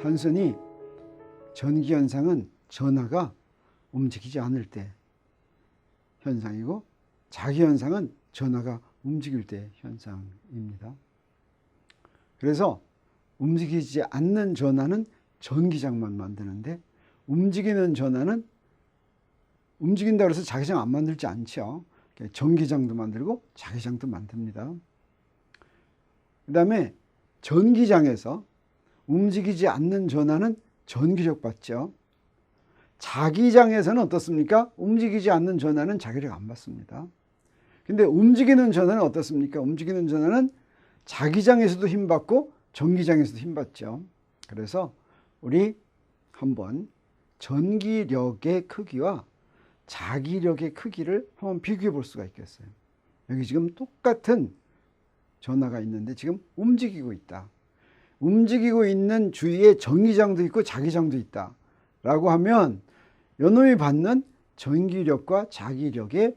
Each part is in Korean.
단순히 전기 현상은 전하가 움직이지 않을 때 현상이고, 자기 현상은 전하가 움직일 때 현상입니다. 그래서 움직이지 않는 전하는 전기장만 만드는데, 움직이는 전하는 움직인다고 해서 자기장 안 만들지 않죠. 전기장도 만들고 자기장도 만듭니다. 그 다음에 전기장에서 움직이지 않는 전하는 전기력 받죠. 자기장에서는 어떻습니까? 움직이지 않는 전하는 자기력 안 받습니다. 근데 움직이는 전하는 어떻습니까? 움직이는 전하는 자기장에서도 힘받고 전기장에서도 힘받죠. 그래서 우리 한번 전기력의 크기와 자기력의 크기를 한번 비교해 볼 수가 있겠어요. 여기 지금 똑같은 전하가 있는데 지금 움직이고 있다. 움직이고 있는 주위에 전기장도 있고 자기장도 있다 라고 하면 요놈이 받는 전기력과 자기력의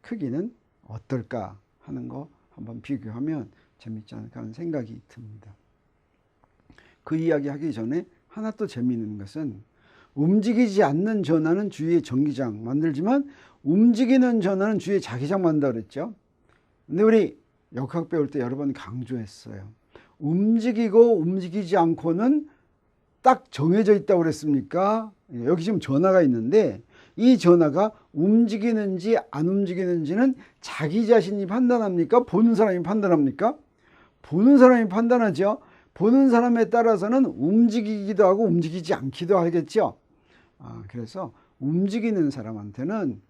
크기는 어떨까 하는 거 한번 비교하면 재밌지 않을까 하는 생각이 듭니다. 그 이야기 하기 전에 하나 또 재미있는 것은, 움직이지 않는 전하는 주위에 전기장 만들지만 움직이는 전하는 주위에 자기장 만든다고 그랬죠. 근데 우리 역학 배울 때 여러 번 강조했어요. 움직이고 움직이지 않고는 딱 정해져 있다고 그랬습니까? 여기 지금 전하가 있는데 이 전하가 움직이는지 안 움직이는지는 자기 자신이 판단합니까? 보는 사람이 판단합니까? 보는 사람이 판단하죠. 보는 사람에 따라서는 움직이기도 하고 움직이지 않기도 하겠죠. 그래서 움직이는 사람한테는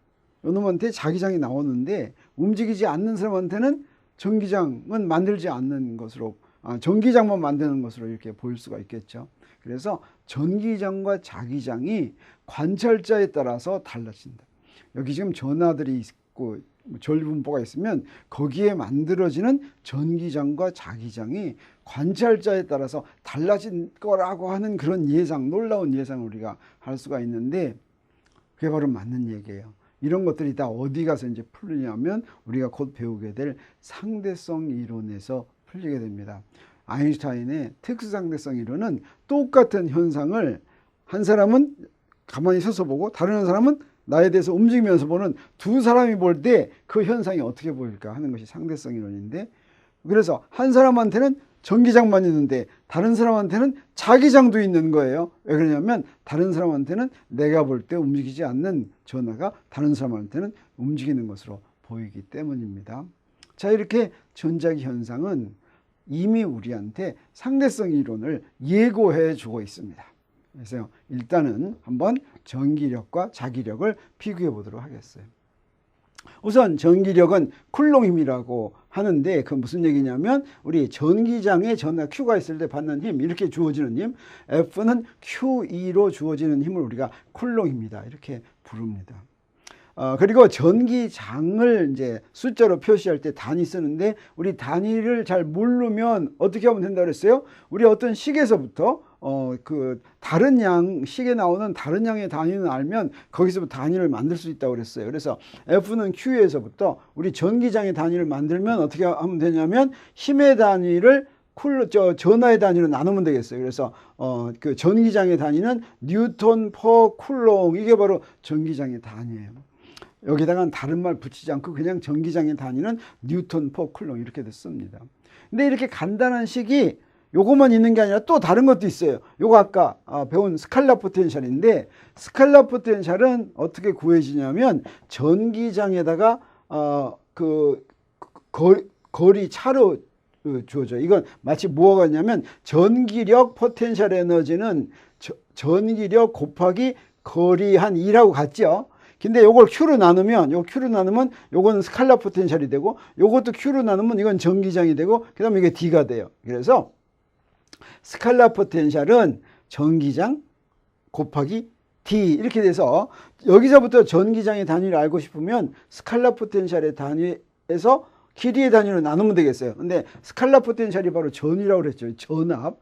요놈한테 자기장이 나오는데, 움직이지 않는 사람한테는 전기장은 만들지 않는 것으로, 전기장만 만드는 것으로 이렇게 보일 수가 있겠죠. 그래서 전기장과 자기장이 관찰자에 따라서 달라진다. 여기 지금 전하들이 있고 전류분포가 있으면 거기에 만들어지는 전기장과 자기장이 관찰자에 따라서 달라진 거라고 하는 그런 예상, 놀라운 예상을 우리가 할 수가 있는데, 그게 바로 맞는 얘기예요. 이런 것들이 다 어디 가서 이제 풀리냐면 우리가 곧 배우게 될 상대성 이론에서 풀리게 됩니다. 아인슈타인의 특수상대성 이론은 똑같은 현상을 한 사람은 가만히 서서 보고 다른 사람은 나에 대해서 움직이면서 보는 두 사람이 볼 때 그 현상이 어떻게 보일까 하는 것이 상대성 이론인데, 그래서 한 사람한테는 전기장만 있는데 다른 사람한테는 자기장도 있는 거예요. 왜 그러냐면 다른 사람한테는 내가 볼 때 움직이지 않는 전하가 다른 사람한테는 움직이는 것으로 보이기 때문입니다. 자, 이렇게 전자기 현상은 이미 우리한테 상대성 이론을 예고해 주고 있습니다. 그래서 일단은 한번 전기력과 자기력을 비교해 보도록 하겠어요. 우선 전기력은 쿨롱 힘이라고 하는데, 그 무슨 얘기냐면 우리 전기장에 전하 Q가 있을 때 받는 힘, 이렇게 주어지는 힘, F는 QE로 주어지는 힘을 우리가 쿨롱 힘이다 이렇게 부릅니다. 그리고 전기장을 이제 숫자로 표시할 때 단위 쓰는데, 우리 단위를 잘 모르면 어떻게 하면 된다고 그랬어요? 우리 어떤 식에서부터 그 다른 양, 식에 나오는 다른 양의 단위는 알면 거기서부터 단위를 만들 수 있다고 그랬어요. 그래서 F는 Q에서부터 우리 전기장의 단위를 만들면 어떻게 하면 되냐면 힘의 단위를 전하의 단위로 나누면 되겠어요. 그래서 그 전기장의 단위는 뉴턴 퍼 쿨롱, 이게 바로 전기장의 단위예요. 여기다가는 다른 말 붙이지 않고 그냥 전기장의 단위는 뉴턴 퍼 쿨롱 이렇게 됐습니다. 근데 이렇게 간단한 식이 요것만 있는 게 아니라 또 다른 것도 있어요. 요거 아까 배운 스칼라 포텐셜인데, 스칼라 포텐셜은 어떻게 구해지냐면 전기장에다가 그 거리 차로 주어져요. 이건 마치 뭐가 같냐면 전기력 포텐셜 에너지는 전기력 곱하기 거리 한 2라고 같죠. 근데 요걸 Q로 나누면, 요거는 스칼라 포텐셜이 되고, 요것도 Q로 나누면 이건 전기장이 되고, 그 다음에 이게 D가 돼요. 그래서 스칼라 포텐셜은 전기장 곱하기 D 이렇게 돼서, 여기서부터 전기장의 단위를 알고 싶으면 스칼라 포텐셜의 단위에서 길이의 단위로 나누면 되겠어요. 근데 스칼라 포텐셜이 바로 전이라고 그랬죠. 전압.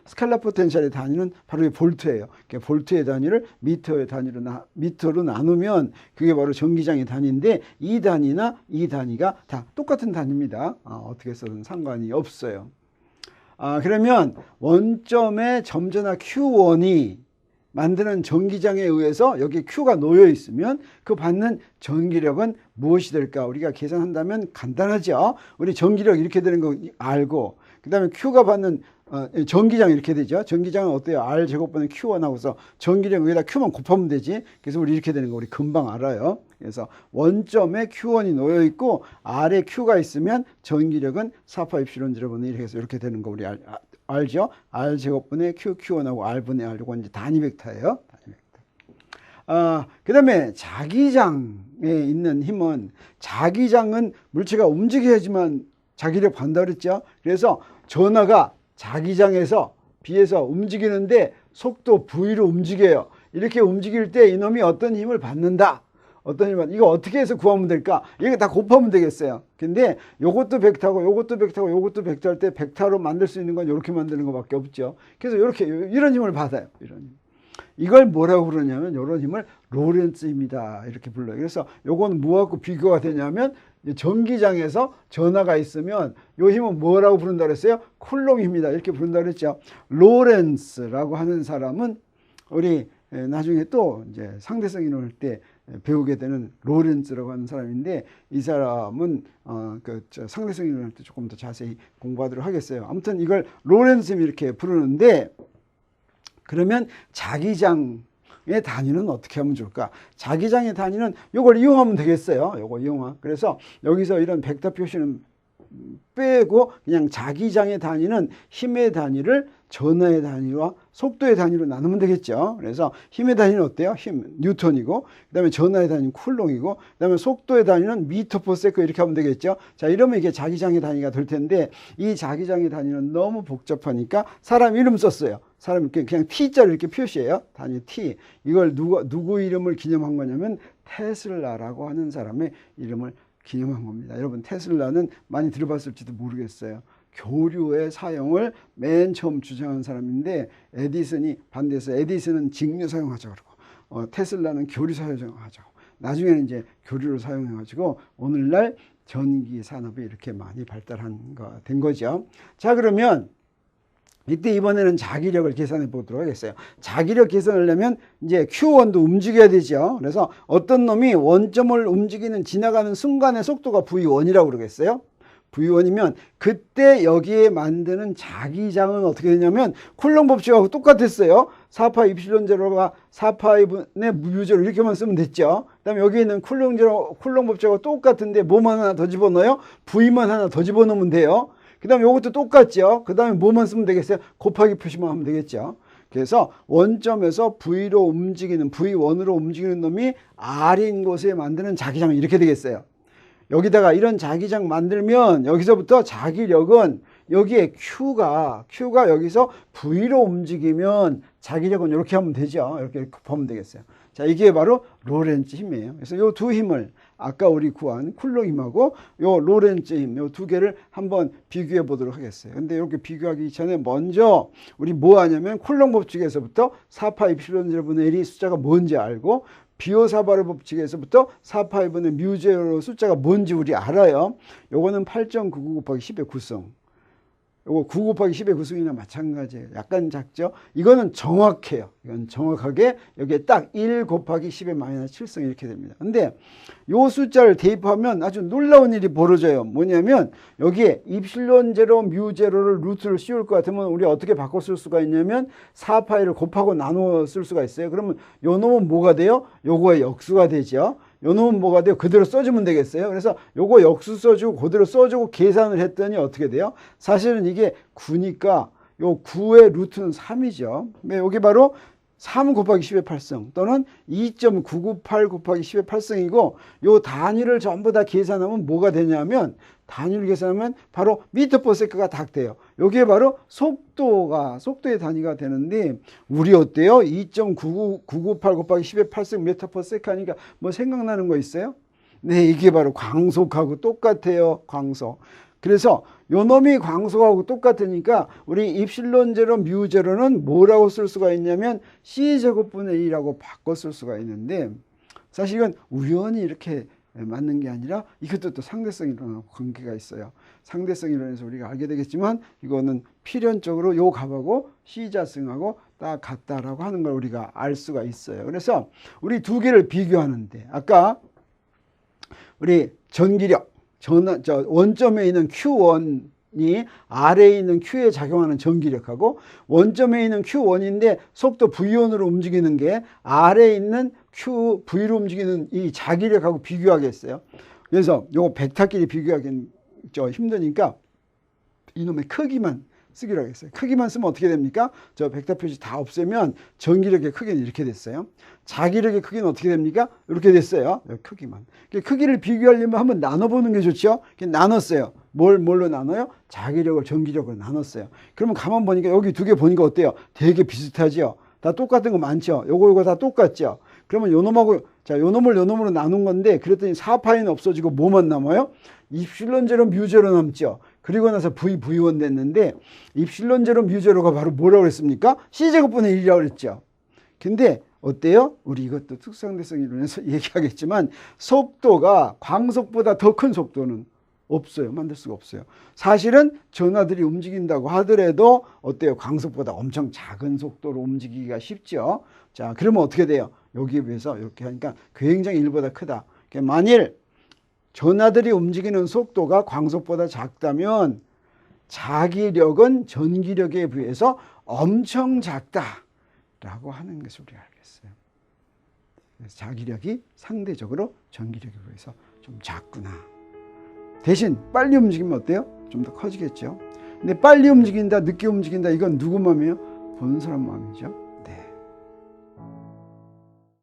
스칼라 포텐셜의 단위는 바로 볼트예요. 볼트의 단위를 미터의 단위로 미터로 나누면 그게 바로 전기장의 단위인데, 이 단위나 이 단위가 다 똑같은 단위입니다. 어떻게 써든 상관이 없어요. 그러면 원점의 점전하 Q1이 만드는 전기장에 의해서 여기 Q가 놓여 있으면 그 받는 전기력은 무엇이 될까? 우리가 계산한다면 간단하죠. 우리 전기력 이렇게 되는 거 알고, 그 다음에 Q가 받는 전기장 이렇게 되죠. 전기장은 어때요? R 제곱분의 Q1 하고서 전기력 여기다 Q만 곱하면 되지. 그래서 우리 이렇게 되는 거 우리 금방 알아요. 그래서 원점에 Q1이 놓여 있고 R에 Q가 있으면 전기력은 4파 입실론 제곱분의 1 해서 이렇게 되는 거 우리 알죠? R 제곱분의 Q1하고 R분의 R, 이건 이제 단위 벡터예요. 단위 벡터. 그 다음에 자기장에 있는 힘은, 자기장은 물체가 움직여야지만 자기력 받는다 그랬죠. 그래서 전하가 자기장에서 비에서 움직이는데 속도 V로 움직여요. 이렇게 움직일 때 이놈이 어떤 힘을 받는다. 어떤 힘을 이거 어떻게 해서 구하면 될까? 이거 다 곱하면 되겠어요. 근데 요것도 벡터고 요것도 벡터고 요것도 벡터 할 때 벡터로 만들 수 있는 건 이렇게 만드는 것밖에 없죠. 그래서 이렇게 이런 힘을 받아요. 이런 힘. 이걸 뭐라고 부르냐면 이런 힘을 로렌츠 힘이다 이렇게 불러요. 그래서 요건 뭐하고 비교가 되냐면 전기장에서 전하가 있으면 요 힘은 뭐라고 부른다 그랬어요? 쿨롱 힘이다 이렇게 부른다 그랬죠. 로렌츠라고 하는 사람은 우리 나중에 또 이제 상대성 이론할 때 배우게 되는 로렌츠라고 하는 사람인데, 이 사람은 상대성 이론할 때 조금 더 자세히 공부하도록 하겠어요. 아무튼 이걸 로렌츠 힘 이렇게 부르는데, 그러면 자기장의 단위는 어떻게 하면 좋을까? 자기장의 단위는 이걸 이용하면 되겠어요. 이거 이용하. 그래서 여기서 이런 벡터 표시는 빼고 그냥 자기장의 단위는 힘의 단위를 전하의 단위와 속도의 단위로 나누면 되겠죠. 그래서 힘의 단위는 어때요? 힘 뉴턴이고, 그 다음에 전하의 단위는 쿨롱이고, 그 다음에 속도의 단위는 미터 퍼 세컨 이렇게 하면 되겠죠. 자, 이러면 이게 자기장의 단위가 될 텐데, 이 자기장의 단위는 너무 복잡하니까 사람 이름 썼어요. 사람 그냥 T자로 이렇게 표시해요. 단위 T. 이걸 누구 이름을 기념한 거냐면 테슬라라고 하는 사람의 이름을 기념한 겁니다. 여러분, 테슬라는 많이 들어봤을지도 모르겠어요. 교류의 사용을 맨 처음 주장한 사람인데, 에디슨이 반대해서 에디슨은 직류 사용하자고 그러고 테슬라는 교류 사용하자고, 나중에는 이제 교류를 사용해가지고 오늘날 전기 산업이 이렇게 많이 된 거죠. 자, 그러면 이때 이번에는 자기력을 계산해 보도록 하겠어요. 자기력 계산하려면 이제 Q1도 움직여야 되죠. 그래서 어떤 놈이 원점을 움직이는 지나가는 순간의 속도가 V1이라고 그러겠어요. V1이면 그때 여기에 만드는 자기장은 어떻게 되냐면 쿨롱 법칙하고 똑같았어요. 4파 입실론 제로가 4파의 무제로 이렇게만 쓰면 됐죠. 그 다음에 여기 있는 쿨롱 법칙하고 똑같은데 뭐만 하나 더 집어넣어요? V만 하나 더 집어넣으면 돼요. 그 다음에 이것도 똑같죠. 그 다음에 뭐만 쓰면 되겠어요? 곱하기 표시만 하면 되겠죠. 그래서 원점에서 V로 움직이는, V1으로 움직이는 놈이 R인 곳에 만드는 자기장은 이렇게 되겠어요. 여기다가 이런 자기장 만들면 여기서부터 자기력은 여기에 Q가 여기서 V로 움직이면 자기력은 이렇게 하면 되죠. 이렇게 곱하면 되겠어요. 자, 이게 바로 로렌츠 힘이에요. 그래서 이 두 힘을 아까 우리 구한 쿨롱 힘하고 요 로렌츠 힘, 요 두 개를 한번 비교해 보도록 하겠어요. 근데 이렇게 비교하기 전에 먼저 우리 뭐 하냐면 쿨롱 법칙에서부터 4파 입실론 제로분의 1이 숫자가 뭔지 알고, 비오사바르 법칙에서부터 4파 2분의 뮤제로 숫자가 뭔지 우리 알아요. 요거는 8.99 곱하기 10의 9승. 요거 9 곱하기 10의 9승이나 마찬가지예요. 약간 작죠? 이거는 정확해요. 이건 정확하게 여기에 딱 1 곱하기 10의 마이너스 7승 이렇게 됩니다. 근데 요 숫자를 대입하면 아주 놀라운 일이 벌어져요. 뭐냐면 여기에 입실론 제로, 뮤 제로를 루트를 씌울 것 같으면 우리 어떻게 바꿔 쓸 수가 있냐면 4파이를 곱하고 나누어 쓸 수가 있어요. 그러면 요 놈은 뭐가 돼요? 요거의 역수가 되죠. 요 놈은 뭐가 돼요? 그대로 써주면 되겠어요. 그래서 요거 역수 써주고 그대로 써주고 계산을 했더니 어떻게 돼요? 사실은 이게 9니까 요 9의 루트는 3이죠. 여기 바로 3 곱하기 10의 8승 또는 2.998 곱하기 10의 8승이고, 요 단위를 전부 다 계산하면 뭐가 되냐면, 단위를 계산하면 바로 미터 퍼 세컨가 딱 돼요. 여기에 바로 속도의 단위가 되는데, 우리 어때요? 2.998 곱하기 10의 8승 미터 퍼 세컨이니까 뭐 생각나는 거 있어요? 네, 이게 바로 광속하고 똑같아요. 광속. 그래서 요 놈이 광속하고 똑같으니까 우리 입실론 제로 뮤 제로는 뭐라고 쓸 수가 있냐면 C제곱분의 2라고 바꿔 쓸 수가 있는데, 사실 이건 우연히 이렇게 맞는 게 아니라 이것도 또 상대성 이론하고 관계가 있어요. 상대성 이론에서 우리가 알게 되겠지만 이거는 필연적으로 요 값하고 C자승하고 딱 같다라고 하는 걸 우리가 알 수가 있어요. 그래서 우리 두 개를 비교하는데 아까 우리 전기력 원점에 있는 Q1이 아래에 있는 Q에 작용하는 전기력하고 원점에 있는 Q1인데 속도 V1으로 움직이는 게 아래에 있는 V로 움직이는 이 자기력하고 비교하겠어요. 그래서 요거 벡터끼리 비교하기는 힘드니까 이놈의 크기만 쓰기로 하겠어요. 크기만 쓰면 어떻게 됩니까? 저 벡터 표시 다 없애면 전기력의 크기는 이렇게 됐어요. 자기력의 크기는 어떻게 됩니까? 이렇게 됐어요. 크기만. 크기를 비교하려면 한번 나눠보는 게 좋죠. 나눴어요. 뭘로 나눠요? 자기력을 전기력으로 나눴어요. 그러면 가만 보니까 여기 두 개 보니까 어때요? 되게 비슷하죠. 다 똑같은 거 많죠. 요거 다 똑같죠. 그러면 요 놈하고 요 놈으로 나눈 건데 그랬더니 4파이는 없어지고 뭐만 남아요? 입실론 제로 뮤 제로 남죠. 그리고 나서 V1 됐는데 입실론 제로 뮤 제로가 바로 뭐라고 그랬습니까? C제곱분의 1이라고 그랬죠. 근데 어때요? 우리 이것도 특수상대성 이론에서 얘기하겠지만 속도가 광속보다 더 큰 속도는 없어요. 만들 수가 없어요. 사실은 전하들이 움직인다고 하더라도 어때요? 광속보다 엄청 작은 속도로 움직이기가 쉽죠. 자, 그러면 어떻게 돼요? 여기에 비해서 이렇게 하니까 굉장히 1보다 크다. 만일 전하들이 움직이는 속도가 광속보다 작다면 자기력은 전기력에 비해서 엄청 작다라고 하는 것을 우리가 알겠어요. 그래서 자기력이 상대적으로 전기력에 비해서 좀 작구나. 대신 빨리 움직이면 어때요? 좀 더 커지겠죠. 근데 빨리 움직인다, 늦게 움직인다 이건 누구 마음이에요? 보는 사람 마음이죠.